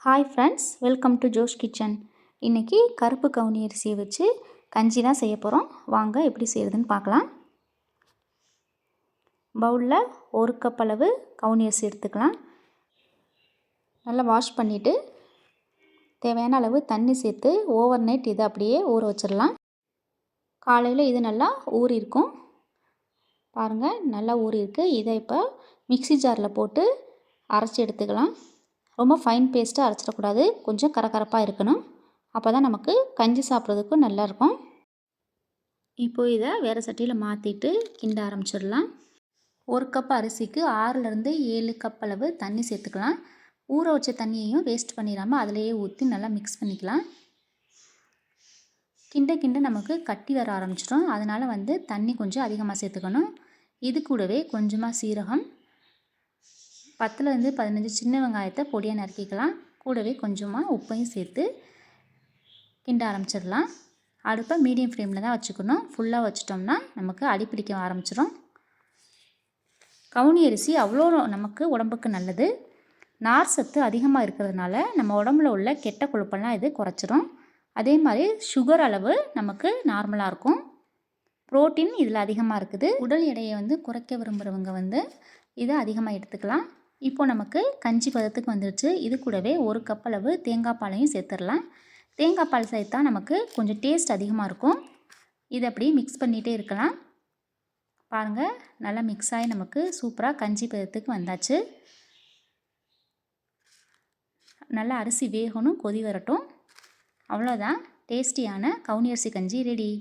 Hi friends, welcome to Josh kitchen. இன்றைக்கி கருப்பு கவுனி அரிசியை வச்சு கஞ்சி தான் செய்ய போகிறோம். வாங்க எப்படி செய்கிறதுன்னு பார்க்கலாம். பவுலில் 1 கப் அளவு கவுனி அரிசி எடுத்துக்கலாம். நல்லா வாஷ் பண்ணிவிட்டு தேவையான அளவு தண்ணி சேர்த்து ஓவர் நைட் இதை அப்படியே ஊற வச்சிடலாம். காலையில் இது நல்லா ஊறியிருக்கும். பாருங்கள், நல்லா ஊறியிருக்கு. இதை இப்போ மிக்ஸி ஜாரில் போட்டு அரைச்சி எடுத்துக்கலாம். ரொம்ப ஃபைன் பேஸ்ட்டாக அரைச்சிடக்கூடாது, கொஞ்சம் கரகரப்பாக இருக்கணும். அப்போ தான் நமக்கு கஞ்சி சாப்பிட்றதுக்கும் நல்லாயிருக்கும். இப்போது இதை வேறு சட்டியில் மாற்றிட்டு கிண்ட ஆரம்பிச்சிடலாம். 1 கப் அரிசிக்கு 6லேருந்து 7 கப் அளவு தண்ணி சேர்த்துக்கலாம். ஊற வச்ச தண்ணியையும் வேஸ்ட் பண்ணிடாமல் அதிலேயே ஊற்றி நல்லா மிக்ஸ் பண்ணிக்கலாம். கிண்ட கிண்ட நமக்கு கட்டி வர ஆரம்பிச்சிடும். அதனால் தண்ணி கொஞ்சம் அதிகமாக சேர்த்துக்கணும். இது கூடவே கொஞ்சமாக சீரகம், 10லேருந்து 15 சின்ன வெங்காயத்தை பொடியாக நறுக்கிக்கலாம். கூடவே கொஞ்சமாக உப்பையும் சேர்த்து கிண்ட ஆரம்பிச்சிடலாம். அடுப்பை மீடியம் ஃப்ளேமில் தான் வச்சுக்கணும். ஃபுல்லாக வச்சிட்டோம்னா நமக்கு அடிப்பிடிக்க ஆரம்பிச்சிடும். கவுனி அரிசி அவ்வளோ நமக்கு உடம்புக்கு நல்லது. நார் சத்து அதிகமாக இருக்கிறதுனால நம்ம உடம்புல உள்ள கெட்ட கொழுப்பெல்லாம் இது குறைச்சிரும். அதே மாதிரி சுகர் அளவு நமக்கு நார்மலாக இருக்கும். புரோட்டீன் இதில் அதிகமாக இருக்குது. உடல் எடையை குறைக்க விரும்புகிறவங்க இதை அதிகமாக எடுத்துக்கலாம். இப்போ நமக்கு கஞ்சி பதத்துக்கு வந்துடுச்சு. இது கூடவே 1 கப் அளவு தேங்காய் பாலையும் சேர்த்துடலாம். தேங்காய் பால் சேர்த்தா நமக்கு கொஞ்சம் டேஸ்ட் அதிகமாக இருக்கும். இதை அப்படியே மிக்ஸ் பண்ணிகிட்டே இருக்கலாம். பாருங்கள், நல்லா மிக்ஸ் ஆகி நமக்கு சூப்பராக கஞ்சி பதத்துக்கு வந்தாச்சு. நல்லா அரிசி வேகணும், கொதி வரட்டும். அவ்வளோதான், டேஸ்டியான கவுனி அரிசி கஞ்சி ரெடி.